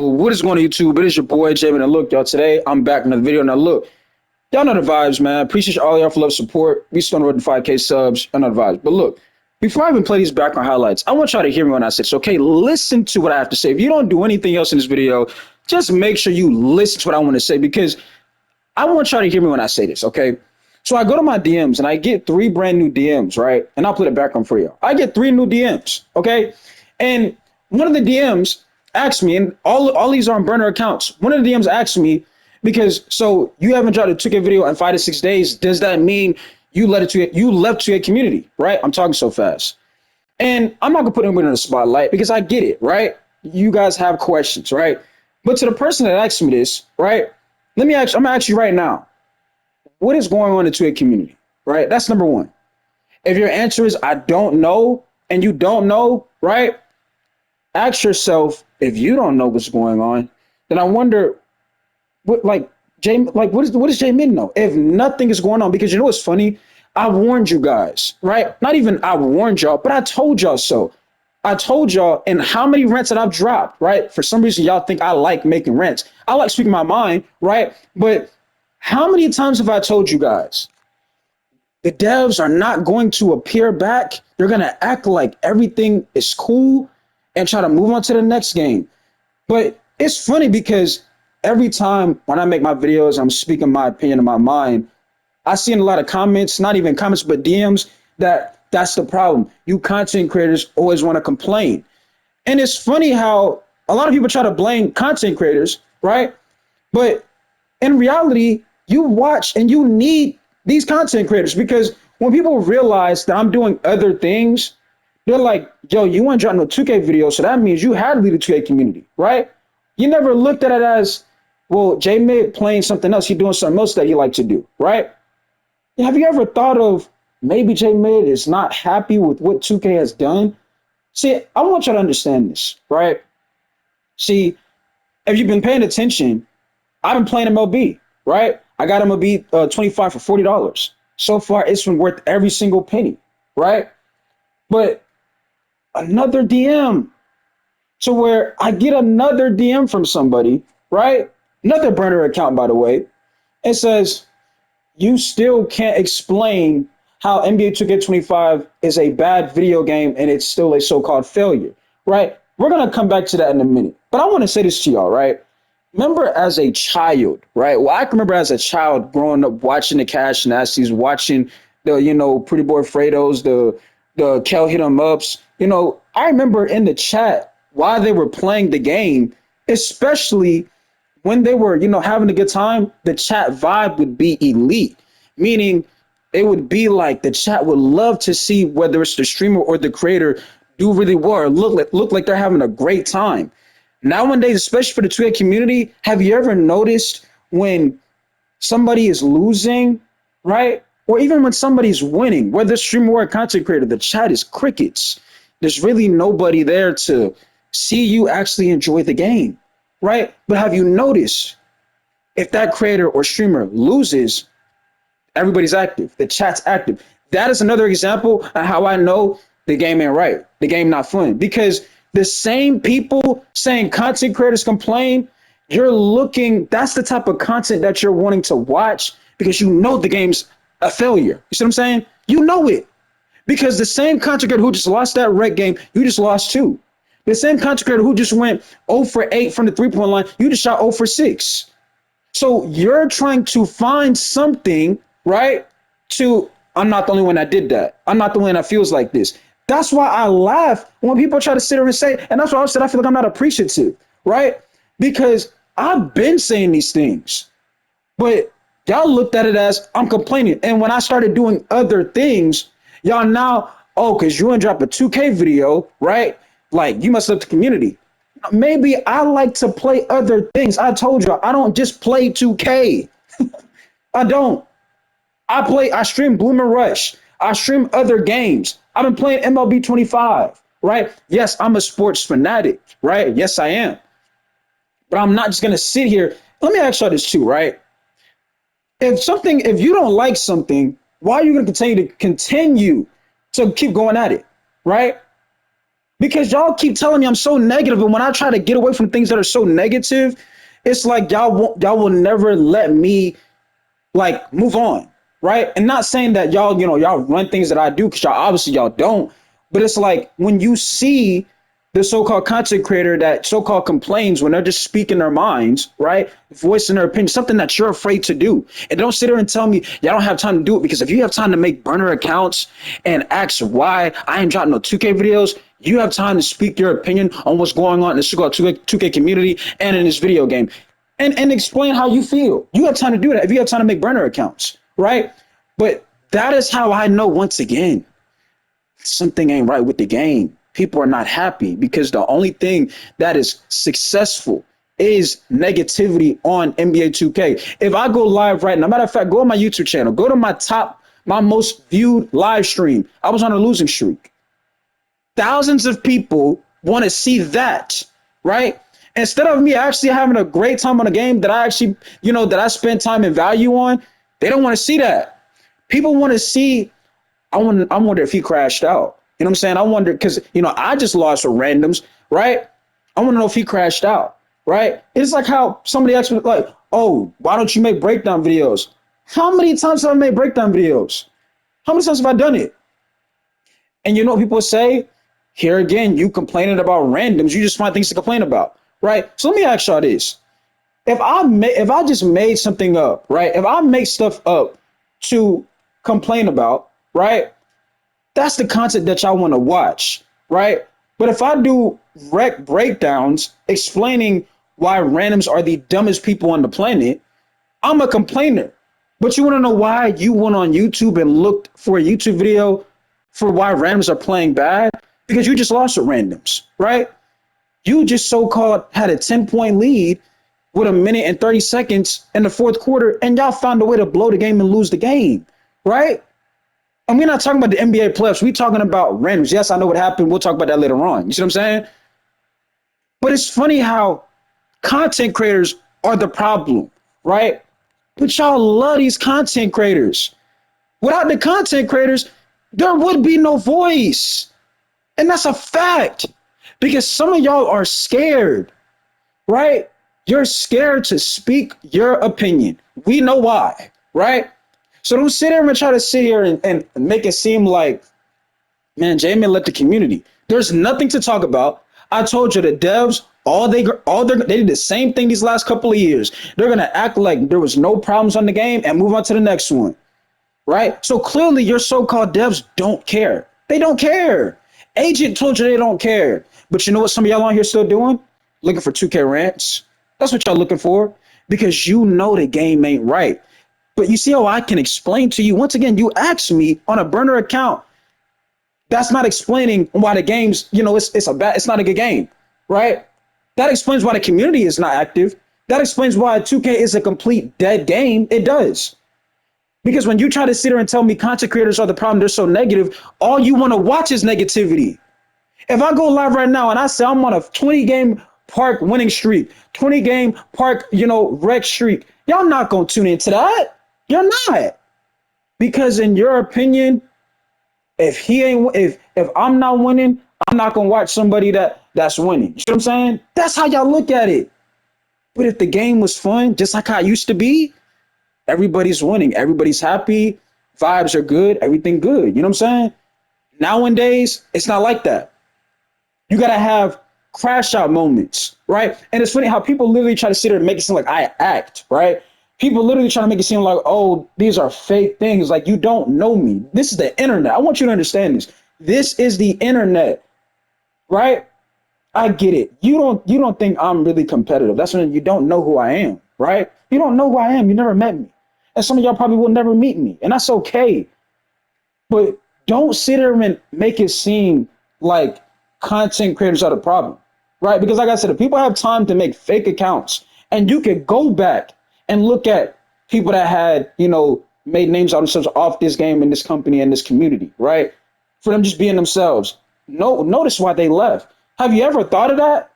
What is going on YouTube? It is your boy Jamin. And look, y'all, today I'm back in another video. Now look, y'all know the vibes, man. Appreciate all y'all for love support. We still on the road to 5K subs. Y'all know the vibes. But look, before I even play these background highlights, I want y'all to hear me when I say this, okay? Listen to what I have to say. If you don't do anything else in this video, just make sure you listen to what I want to say because I want y'all to hear me when I say this, okay? So I go to my DMs and I get 3 brand new DMs, right? And I'll play the background for you. I get 3 new DMs, okay? And one of the DMs asked me, and all these are on burner accounts. One of the DMs asked me, because so you haven't dropped a 2K video in 5 to 6 days. Does that mean you left to a community, right? I'm talking so fast. And I'm not gonna put anybody in the spotlight because I get it, right? You guys have questions, right? But to the person that asked me this, right? I'm gonna ask you right now, what is going on in the 2K community, right? That's number one. If your answer is I don't know, and you don't know, right? Ask yourself, if you don't know what's going on, then I wonder what does Jay Min know? If nothing is going on, because you know what's funny? I warned you guys, right? Not even I warned y'all, but I told y'all so. I told y'all, and how many rants that I've dropped, right? For some reason, y'all think I like making rants. I like speaking my mind, right? But how many times have I told you guys? The devs are not going to appear back. They're going to act like everything is cool and try to move on to the next game. But it's funny because every time when I make my videos, I'm speaking my opinion in my mind, I see in a lot of comments, not even comments, but DMs, that's the problem. You content creators always want to complain. And it's funny how a lot of people try to blame content creators, right? But in reality, you watch and you need these content creators because when people realize that I'm doing other things, they're like, yo, you want to drop no 2K video, so that means you had to leave the 2K community, right? You never looked at it as, well, J Mid playing something else, he doing something else that he like to do, right? Have you ever thought of maybe J Mid is not happy with what 2K has done? See, I want you to understand this, right? See, if you've been paying attention, I've been playing MLB, right? I got MLB 25 for $40. So far, it's been worth every single penny, right? But another DM to where I get another DM from somebody, right? Another burner account, by the way. It says, you still can't explain how NBA 2K25 is a bad video game and it's still a so-called failure, right? We're going to come back to that in a minute. But I want to say this to y'all, right? Remember as a child, right? Well, I can remember as a child growing up watching the Cash Nasties, watching the, Pretty Boy Fredos, the Kel Hit 'em Ups. I remember in the chat while they were playing the game, especially when they were, having a good time, the chat vibe would be elite, meaning it would be like the chat would love to see whether it's the streamer or the creator do really well or look like they're having a great time. Nowadays, especially for the 2K community, have you ever noticed when somebody is losing, right? Or even when somebody's winning, whether it's streamer or a content creator, the chat is crickets. There's really nobody there to see you actually enjoy the game, right? But have you noticed if that creator or streamer loses, everybody's active, the chat's active. That is another example of how I know the game ain't right, the game not fun, because the same people saying content creators complain, that's the type of content that you're wanting to watch because you know the game's a failure. You see what I'm saying? You know it. Because the same content creator who just lost that rec game, you just lost too. The same content creator who just went 0 for 8 from the 3-point line, you just shot 0 for 6. So you're trying to find something, right? I'm not the only one that did that. I'm not the only one that feels like this. That's why I laugh when people try to sit there and say, and that's why I said I feel like I'm not appreciative, right? Because I've been saying these things, but y'all looked at it as I'm complaining. And when I started doing other things, y'all now, because you ain't drop a 2K video, right? Like you must love the community. Maybe I like to play other things. I told y'all, I don't just play 2K. I don't. I stream Bloomer Rush. I stream other games. I've been playing MLB 25, right? Yes, I'm a sports fanatic, right? Yes, I am. But I'm not just going to sit here. Let me ask y'all this too, right? If you don't like something, why are you going to continue to keep going at it, right? because y'all keep telling me I'm so negative, and when I try to get away from things that are so negative, it's like y'all will never let me like move on, right? And not saying that y'all run things that I do, because y'all obviously y'all don't, but it's like when you see the so-called content creator that so-called complains when they're just speaking their minds, right? Voicing their opinion, something that you're afraid to do. And don't sit there and tell me y'all don't have time to do it, because if you have time to make burner accounts and ask why I ain't dropping no 2K videos, you have time to speak your opinion on what's going on in the so-called 2K community and in this video game, and explain how you feel. You have time to do that if you have time to make burner accounts, right? But that is how I know, once again, something ain't right with the game. People are not happy because the only thing that is successful is negativity on NBA 2K. If I go live right now, matter of fact, go on my YouTube channel, go to my most viewed live stream. I was on a losing streak. Thousands of people want to see that, right? Instead of me actually having a great time on a game that I actually, that I spend time and value on, they don't want to see that. People want to see. I wonder if he crashed out. You know what I'm saying? I wonder because I just lost for randoms, right? I want to know if he crashed out, right? It's like how somebody asked me, like, "Oh, why don't you make breakdown videos?" How many times have I made breakdown videos? How many times have I done it? And you know what people say? Here again, you complaining about randoms. You just find things to complain about, right? So let me ask y'all this: if I just made something up, right? If I make stuff up to complain about, right? That's the content that y'all want to watch, right? But if I do rec breakdowns explaining why randoms are the dumbest people on the planet, I'm a complainer. But you want to know why you went on YouTube and looked for a YouTube video for why randoms are playing bad? Because you just lost at randoms, right? You just so-called had a 10-point lead with a minute and 30 seconds in the fourth quarter, and y'all found a way to blow the game and lose the game, right? And we're not talking about the NBA playoffs. We're talking about randoms. Yes, I know what happened. We'll talk about that later on. You see what I'm saying? But it's funny how content creators are the problem, right? But y'all love these content creators. Without the content creators, there would be no voice. And that's a fact. Because some of y'all are scared, right? You're scared to speak your opinion. We know why, right? So don't sit there and try to sit here and make it seem like, man, J-Man let the community. There's nothing to talk about. I told you the devs, they did the same thing these last couple of years. They're gonna act like there was no problems on the game and move on to the next one, right? So clearly your so-called devs don't care. They don't care. Agent told you they don't care. But you know what some of y'all on here still doing? Looking for 2K rants. That's what y'all looking for, because you know the game ain't right. But you see how I can explain to you? Once again, you asked me on a burner account. That's not explaining why the game's, it's not a good game, right? That explains why the community is not active. That explains why 2K is a complete dead game. It does. Because when you try to sit there and tell me content creators are the problem, they're so negative, all you want to watch is negativity. If I go live right now and I say I'm on a 20 game park winning streak, 20 game park, wreck streak, y'all not going to tune into that. You're not. Because in your opinion, if I'm not winning, I'm not gonna watch somebody that's winning. You know what I'm saying? That's how y'all look at it. But if the game was fun, just like how it used to be, everybody's winning, everybody's happy, vibes are good, everything good. You know what I'm saying? Nowadays, it's not like that. You gotta have crash out moments, right? And it's funny how people literally try to sit there and make it seem like I act, right? People literally trying to make it seem like, oh, these are fake things. Like, you don't know me. This is the internet. I want you to understand this. This is the internet, right? I get it. You don't think I'm really competitive. That's when you don't know who I am, right? You don't know who I am. You never met me. And some of y'all probably will never meet me. And that's okay. But don't sit there and make it seem like content creators are the problem, right? Because like I said, if people have time to make fake accounts, and you can go back and look at people that had, made names out of themselves off this game and this company and this community, right? For them just being themselves. No, notice why they left. Have you ever thought of that?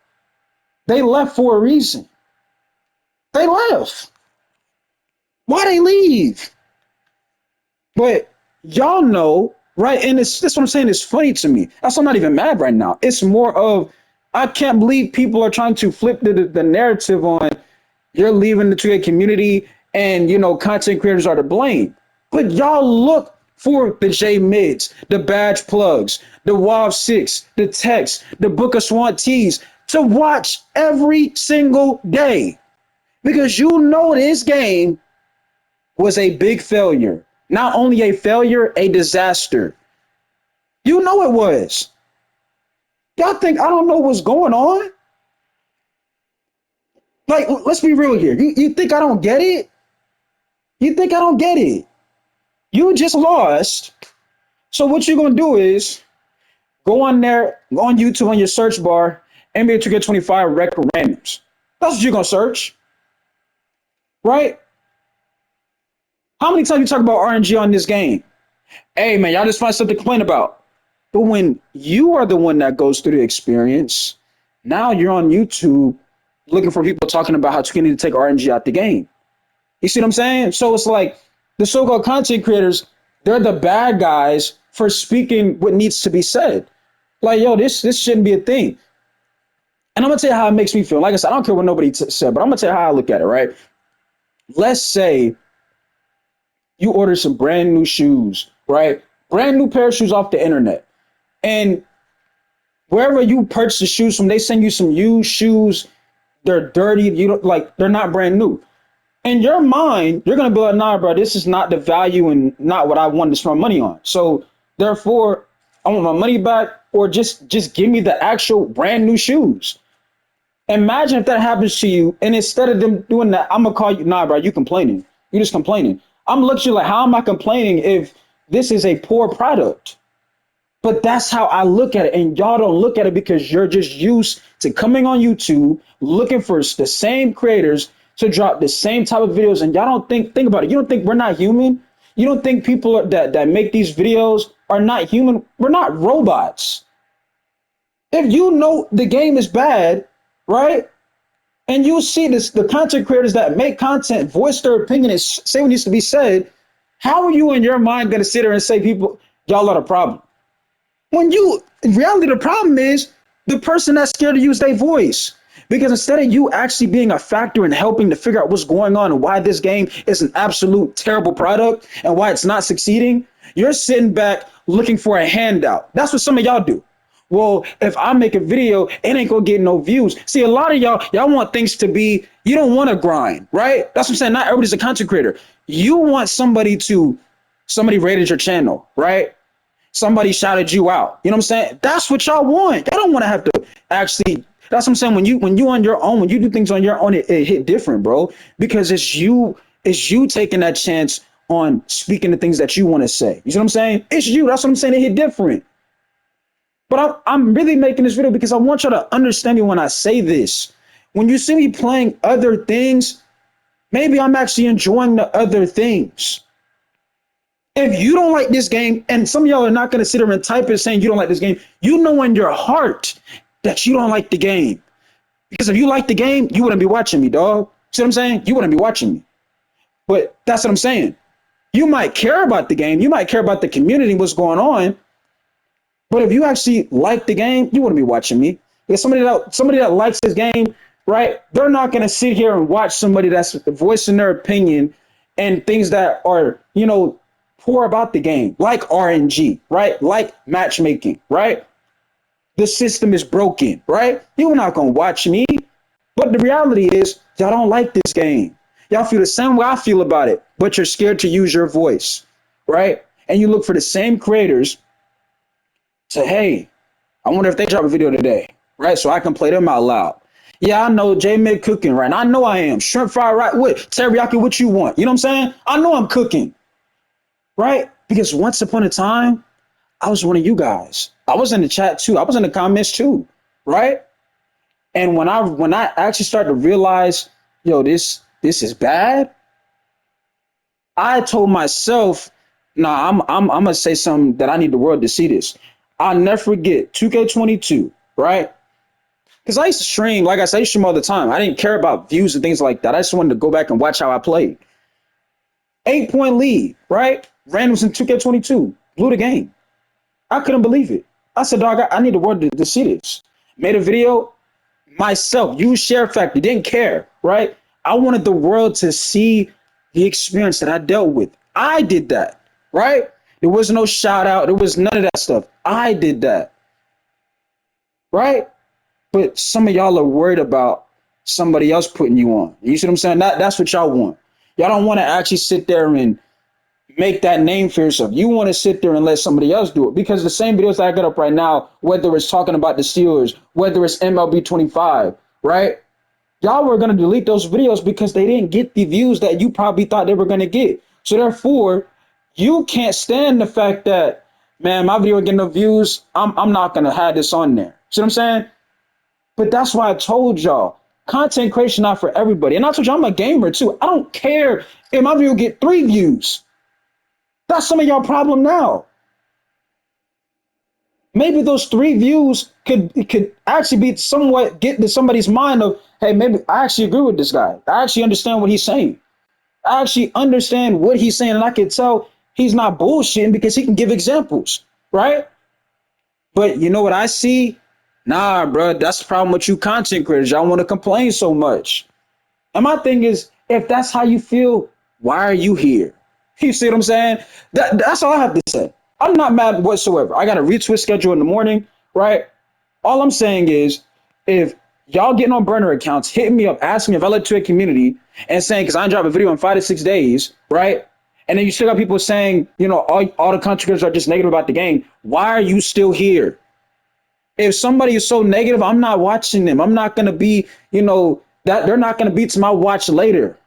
They left for a reason. They left. Why they leave? But y'all know right? And that's what I'm saying. It's funny to me. That's why I'm not even mad right now. It's more of I can't believe people are trying to flip the narrative on you're leaving the 2K community and content creators are to blame. But y'all look for the J Mids, the badge plugs, the WoW 6, the text, the Book of Swan Tees to watch every single day. Because this game was a big failure. Not only a failure, a disaster. It was. Y'all think I don't know what's going on? Like, let's be real here. You think I don't get it? You think I don't get it? You just lost. So what you're gonna do is go on there, go on YouTube on your search bar, NBA 2K25 record randoms. That's what you're gonna search, right? How many times you talk about RNG on this game? Hey man, y'all just find something to complain about. But when you are the one that goes through the experience, now you're on YouTube looking for people talking about how you need to take RNG out the game. You see what I'm saying? So it's like the so-called content creators, they're the bad guys for speaking what needs to be said. Like, yo, this shouldn't be a thing. And I'm gonna tell you how it makes me feel. Like I said, I don't care what nobody said, but I'm gonna tell you how I look at it, right? Let's say you order some brand new shoes, right? Brand new pair of shoes off the internet. And wherever you purchase the shoes from, they send you some used shoes. They're dirty. You don't like, they're not brand new. In your mind, you're gonna be like, nah, bro, this is not the value and not what I wanted to spend money on. So therefore, I want my money back, or just give me the actual brand new shoes. Imagine if that happens to you, and instead of them doing that, I'm gonna call you, nah, bro, you complaining. You just complaining. I'm looking at you like, how am I complaining if this is a poor product? But that's how I look at it. And y'all don't look at it because you're just used to coming on YouTube, looking for the same creators to drop the same type of videos. And y'all don't think about it. You don't think we're not human? You don't think people that make these videos are not human? We're not robots. If you know the game is bad, right? And you see the content creators that make content voice their opinion and say what needs to be said, how are you in your mind going to sit there and say y'all are the problem? When in reality, the problem is the person that's scared to use their voice. Because instead of you actually being a factor in helping to figure out what's going on and why this game is an absolute terrible product and why it's not succeeding, you're sitting back looking for a handout. That's what some of y'all do. Well, if I make a video, it ain't gonna get no views. See, a lot of y'all want things to be, you don't want to grind, right? That's what I'm saying. Not everybody's a content creator. You want somebody rated your channel, right? Somebody shouted you out. You know what I'm saying? That's what y'all want. Y'all don't want to have to actually. That's what I'm saying. When you on your own, when you do things on your own, it hit different, bro. Because it's you taking that chance on speaking the things that you want to say. You see what I'm saying? It's you. That's what I'm saying. It hit different. But I'm really making this video because I want y'all to understand me when I say this. When you see me playing other things, maybe I'm actually enjoying the other things. If you don't like this game, and some of y'all are not going to sit there and type it saying you don't like this game, you know in your heart that you don't like the game. Because if you like the game, you wouldn't be watching me, dog. See what I'm saying? You wouldn't be watching me. But that's what I'm saying. You might care about the game. You might care about the community, what's going on. But if you actually like the game, you wouldn't be watching me. Because somebody that likes this game, right? They're not going to sit here and watch somebody that's voicing their opinion and things that are, poor about the game, like RNG, right? Like matchmaking, right? The system is broken, right? You're not going to watch me. But the reality is, y'all don't like this game. Y'all feel the same way I feel about it, but you're scared to use your voice, right? And you look for the same creators to, hey, I wonder if they drop a video today, right? So I can play them out loud. Yeah, I know J Mid cooking right now. I know I am. Shrimp fried right with teriyaki, what you want. You know what I'm saying? I know I'm cooking, right? Because once upon a time, I was one of you guys. I was in the chat too. I was in the comments too, right? And when I actually started to realize, yo, this is bad, I told myself, nah, I'm gonna say something that I need the world to see this. I'll never forget 2K22, right? Because I used to stream, like I said, I used to stream all the time. I didn't care about views and things like that. I just wanted to go back and watch how I played. 8-point lead, right? Randoms in 2K22, blew the game. I couldn't believe it. I said, dog, I need the world to see this. Made a video myself, use share factor, didn't care, right? I wanted the world to see the experience that I dealt with. I did that, right? There was no shout out, there was none of that stuff. I did that, right? But some of y'all are worried about somebody else putting you on. You see what I'm saying? That's what y'all want. Y'all don't want to actually sit there and make that name for yourself. You want to sit there and let somebody else do it because the same videos that I got up right now, whether it's talking about the Steelers, whether it's MLB 25, right? Y'all were going to delete those videos because they didn't get the views that you probably thought they were going to get. So therefore, you can't stand the fact that, man, my video getting no views. I'm not going to have this on there. See what I'm saying? But that's why I told y'all, content creation not for everybody. And I told you I'm a gamer too. I don't care if my video get 3 views. That's some of y'all problem now. Maybe those 3 views could actually be somewhat get to somebody's mind of, hey, maybe I actually agree with this guy. I actually understand what he's saying. I actually understand what he's saying, and I can tell he's not bullshitting because he can give examples, right? But you know what I see? Nah, bro, that's the problem with you content creators. Y'all want to complain so much. And my thing is, if that's how you feel, why are you here? You see what I'm saying? That's all I have to say. I'm not mad whatsoever. I got a retweet schedule in the morning, right? All I'm saying is, if y'all getting on burner accounts, hitting me up, asking me if I let to a community, and saying, because I drop a video in 5 to 6 days, right? And then you still got people saying, all the content creators are just negative about the game. Why are you still here? If somebody is so negative, I'm not watching them. I'm not going to be, that they're not going to be to my watch later.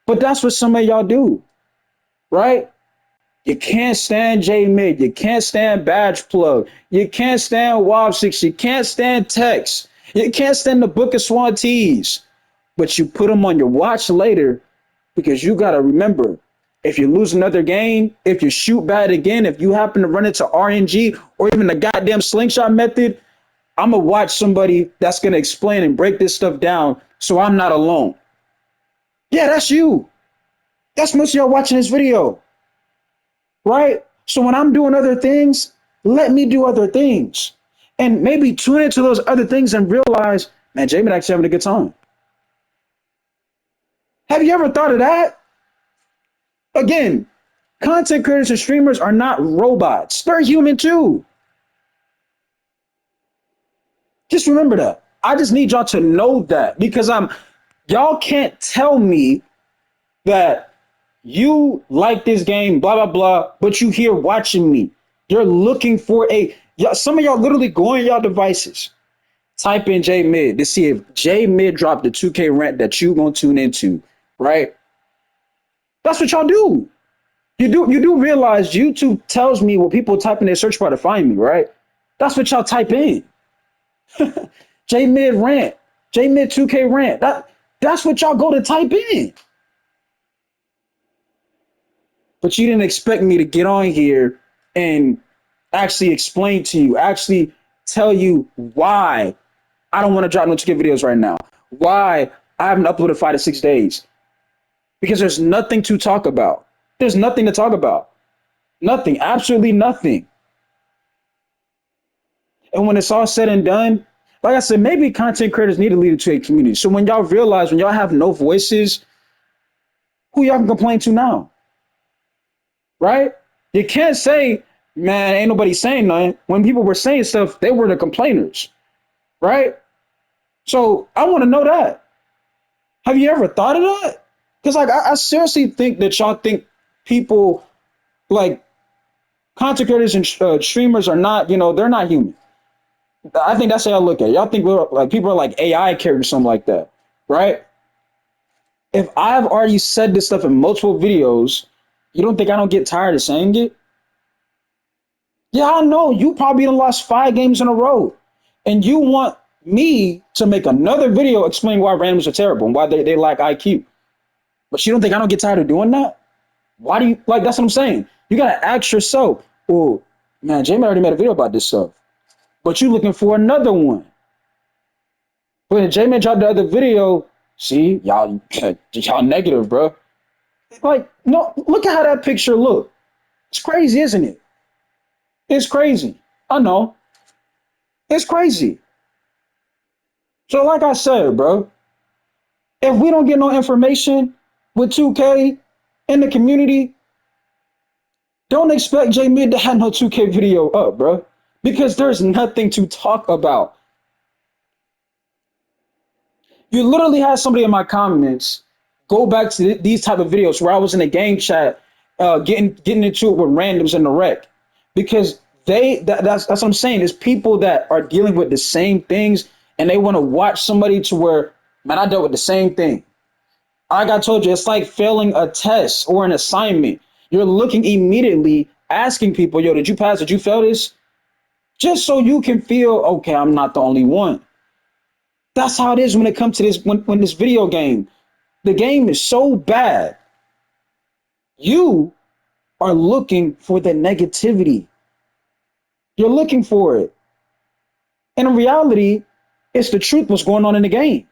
But that's what some of y'all do, right? You can't stand J Mid. You can't stand Badge Plug. You can't stand Wob 6. You can't stand Tex. You can't stand the Book of Swan Tees. But you put them on your watch later because you got to remember, if you lose another game, if you shoot bad again, if you happen to run into RNG or even the goddamn slingshot method, I'm going to watch somebody that's going to explain and break this stuff down so I'm not alone. Yeah, that's you. That's most of y'all watching this video, right? So when I'm doing other things, let me do other things. And maybe tune into those other things and realize, man, Jamie actually having a good time. Have you ever thought of that? Again, content creators and streamers are not robots. They're human too. Just remember that. I just need y'all to know that because y'all can't tell me that you like this game, blah, blah, blah, but you here watching me. You're looking for some of y'all literally go on y'all devices, type in J Mid to see if J Mid dropped the 2K rant that you gonna tune into, right? That's what y'all do. You do realize YouTube tells me what people type in their search bar to find me, right? That's what y'all type in. J Mid rant, J Mid 2K rant. That's what y'all go to type in. But you didn't expect me to get on here and actually explain to you, actually tell you why I don't want to drop no 2K videos right now. Why I haven't uploaded 5 to 6 days. Because there's nothing to talk about. There's nothing to talk about. Nothing, absolutely nothing. And when it's all said and done, like I said, maybe content creators need to lead to a community. So when y'all realize, when y'all have no voices, who y'all can complain to now? Right? You can't say, man, ain't nobody saying nothing. When people were saying stuff, they were the complainers. Right? So I want to know that. Have you ever thought of that? Because I seriously think that y'all think people like content creators and streamers are not, they're not human. I think that's how I look at it. Y'all think we're like people are like AI characters, something like that, right? If I've already said this stuff in multiple videos, you don't think I don't get tired of saying it? Yeah, I know you probably done lost 5 games in a row, and you want me to make another video explaining why randoms are terrible and why they lack IQ. But you don't think I don't get tired of doing that? Why do you like? That's what I'm saying. You gotta ask yourself. Oh, man, Jamie already made a video about this stuff, but you looking for another one. When J-Man dropped the other video, see, y'all negative, bro. Like, no, look at how that picture look. It's crazy, isn't it? It's crazy. I know. It's crazy. So like I said, bro, if we don't get no information with 2K in the community, don't expect J Mid to have no 2K video up, bro. Because there's nothing to talk about. You literally had somebody in my comments go back to these type of videos where I was in a game chat, getting into it with randoms in the rec, because that's what I'm saying. It's people that are dealing with the same things, and they want to watch somebody to where, man, I dealt with the same thing. Like I told you, it's like failing a test or an assignment. You're looking immediately, asking people, yo, did you pass? Did you fail this? Just so you can feel, okay, I'm not the only one. That's how it is when it comes to this, when this video game. The game is so bad. You are looking for the negativity. You're looking for it. And in reality, it's the truth what's going on in the game.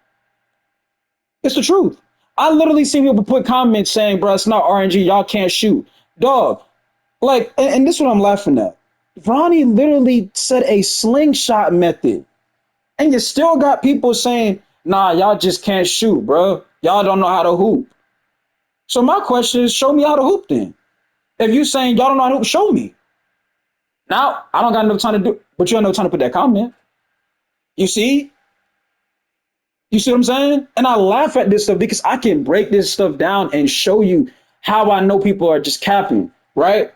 It's the truth. I literally see people put comments saying, bro, it's not RNG. Y'all can't shoot. Dog, like, and this is what I'm laughing at. Ronnie literally said a slingshot method. And you still got people saying, nah, y'all just can't shoot, bro. Y'all don't know how to hoop. So my question is, show me how to hoop then. If you saying y'all don't know how to hoop, show me. Now, I don't got enough time to do, but you don't know time to put that comment. You see? You see what I'm saying? And I laugh at this stuff because I can break this stuff down and show you how I know people are just capping, right?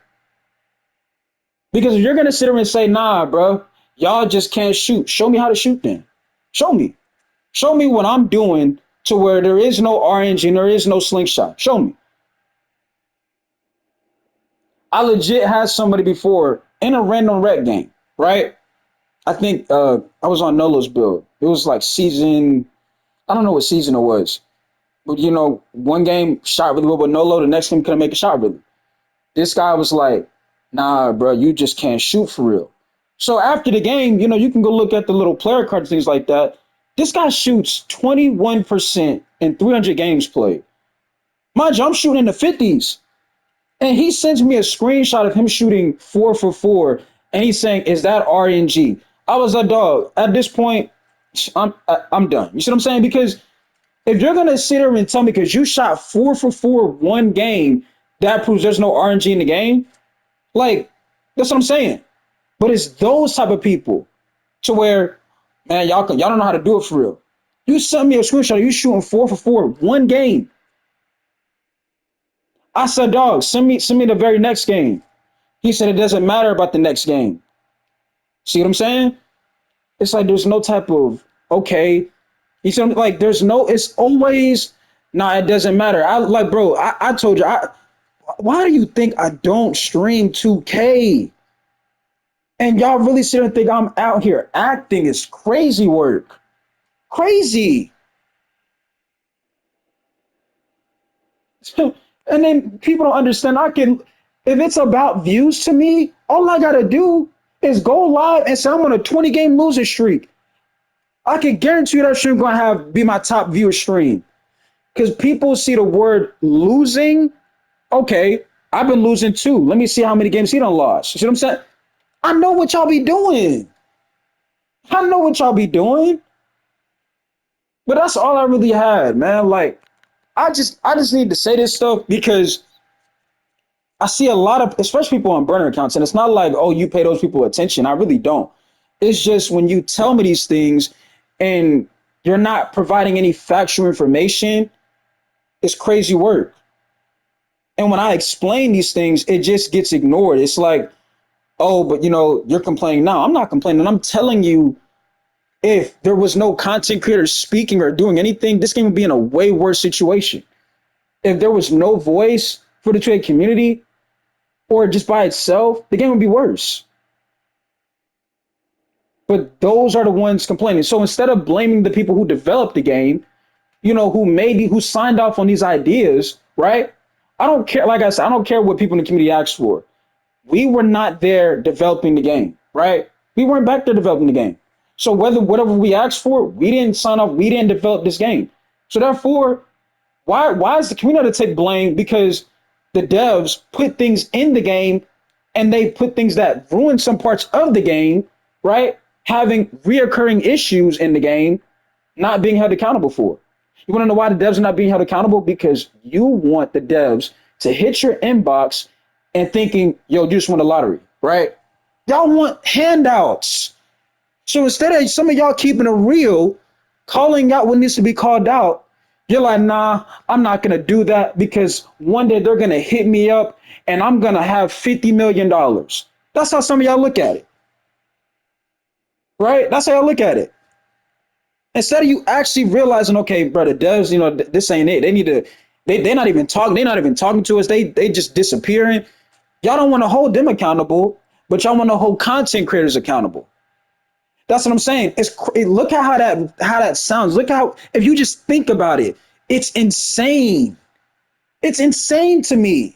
Because if you're gonna sit there and say, nah, bro, y'all just can't shoot. Show me how to shoot then. Show me. Show me what I'm doing to where there is no RNG and there is no slingshot. Show me. I legit had somebody before in a random rec game, right? I think I was on Nolo's build. It was like season, I don't know what season it was. But you know, one game shot really well with Nolo, the next game couldn't make a shot really. This guy was like, nah, bro, you just can't shoot for real. So after the game, you know, you can go look at the little player cards, things like that. This guy shoots 21% in 300 games played. Mind you, I'm shooting in the 50s. And he sends me a screenshot of him shooting 4 for 4. And he's saying, is that RNG? I was like, dog, at this point, I'm done. You see what I'm saying? Because if you're going to sit here and tell me because you shot 4 for 4 one game, that proves there's no RNG in the game. Like, that's what I'm saying. But it's those type of people to where, man, y'all don't know how to do it for real. You send me a screenshot, you shooting 4 for 4 one game. I said, dog, send me the very next game. He said it doesn't matter about the next game. See what I'm saying? It's like there's no type of okay. You see, like there's no. It's always nah. It doesn't matter. I like, bro. I told you. Why do you think I don't stream 2K? And y'all really sit and think I'm out here acting is crazy work. Crazy. And then people don't understand. I can, if it's about views to me, all I gotta do is go live and say I'm on a 20 game losing streak. I can guarantee you that stream gonna have be my top viewer stream. Because people see the word losing. Okay, I've been losing too. Let me see how many games he done lost. You see what I'm saying? I know what y'all be doing. I know what y'all be doing. But that's all I really had, man. Like, I just need to say this stuff because I see a lot of, especially people on burner accounts, and it's not like, oh, you pay those people attention. I really don't. It's just when you tell me these things and you're not providing any factual information, it's crazy work. And when I explain these things, it just gets ignored. It's like, oh, but you know, you're complaining. No, I'm not complaining. I'm telling you, if there was no content creators speaking or doing anything, this game would be in a way worse situation. If there was no voice for the trade community, or just by itself, the game would be worse. But those are the ones complaining. So instead of blaming the people who developed the game, you know, who signed off on these ideas, right? I don't care. Like I said, I don't care what people in the community ask for. We were not there developing the game, right? We weren't back there developing the game. So whatever we asked for, we didn't sign off. We didn't develop this game. So therefore, why is the community to take blame because the devs put things in the game and they put things that ruin some parts of the game, right? Having reoccurring issues in the game, not being held accountable for. You want to know why the devs are not being held accountable? Because you want the devs to hit your inbox and thinking, yo, you just won the lottery, right? Y'all want handouts. So instead of some of y'all keeping it real, calling out what needs to be called out, you're like, nah, I'm not gonna do that because one day they're gonna hit me up and I'm gonna have $50 million. That's how some of y'all look at it, right? That's how y'all look at it. Instead of you actually realizing, okay, brother, devs, this ain't it. They need to. They're not even talking. They're not even talking to us. They just disappearing. Y'all don't want to hold them accountable, but y'all want to hold content creators accountable. That's what I'm saying. Look at how that sounds. Look how if you just think about it, it's insane. It's insane to me.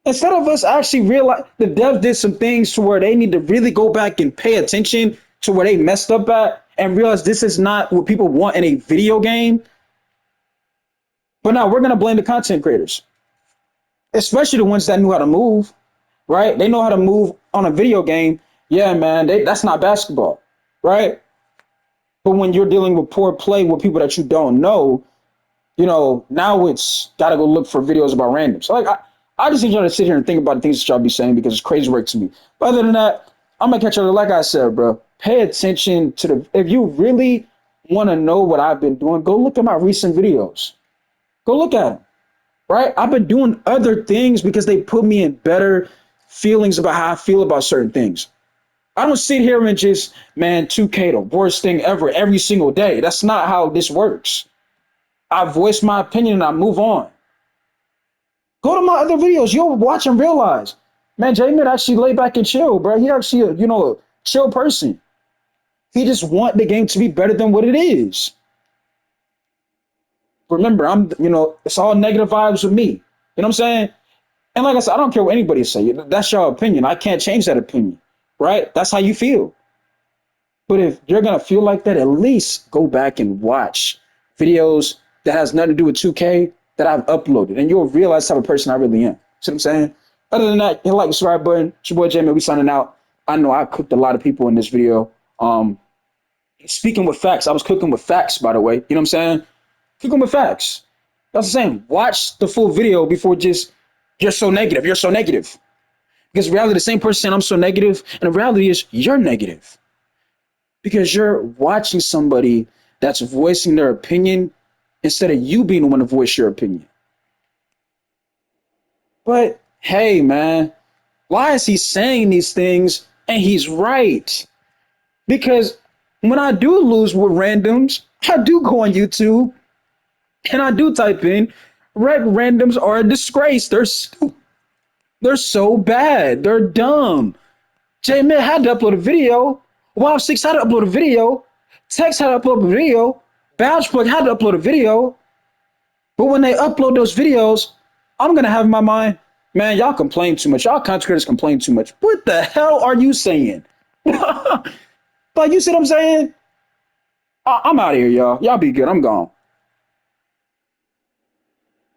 Instead of us actually realize the devs did some things to where they need to really go back and pay attention to where they messed up at and realize this is not what people want in a video game. But now we're gonna blame the content creators, especially the ones that knew how to move, right? They know how to move on a video game. Yeah, man, that's not basketball, right? But when you're dealing with poor play with people that you don't know, now it's got to go look for videos about randoms. So I just need y'all to sit here and think about the things that y'all be saying because it's crazy work to me. But other than that, I'm gonna catch y'all. Like I said, bro, pay attention to if you really want to know what I've been doing, go look at my recent videos. Go look at them, right? I've been doing other things because they put me in better feelings about how I feel about certain things. I don't sit here and just, man, 2K, the worst thing ever, every single day. That's not how this works. I voice my opinion and I move on. Go to my other videos. You'll watch and realize, man, J-Mid actually lay back and chill, bro. He actually, a chill person. He just want the game to be better than what it is. Remember, it's all negative vibes with me. You know what I'm saying? And like I said, I don't care what anybody say. That's your opinion. I can't change that opinion, right? That's how you feel. But if you're gonna feel like that, at least go back and watch videos that has nothing to do with 2K that I've uploaded, and you'll realize the type of person I really am. See what I'm saying? Other than that, hit like the subscribe button. It's your boy Jamie. We signing out. I know I cooked a lot of people in this video. Speaking with facts, I was cooking with facts, by the way. You know what I'm saying? Cooking with facts. That's the same. Watch the full video before just you're so negative. You're so negative. Because in reality, the same person saying I'm so negative, and the reality is you're negative because you're watching somebody that's voicing their opinion instead of you being the one to voice your opinion. But hey, man, why is he saying these things? And he's right. Because when I do lose with randoms, I do go on YouTube and I do type in red randoms are a disgrace. They're so bad. They're dumb. J-Man had to upload a video. Wow 6 had to upload a video. Tex had to upload a video. Badge Plug had to upload a video. But when they upload those videos, I'm going to have in my mind, man, y'all complain too much. Y'all content creators complain too much. What the hell are you saying? Like, you see what I'm saying? I'm out of here, y'all. Y'all be good. I'm gone.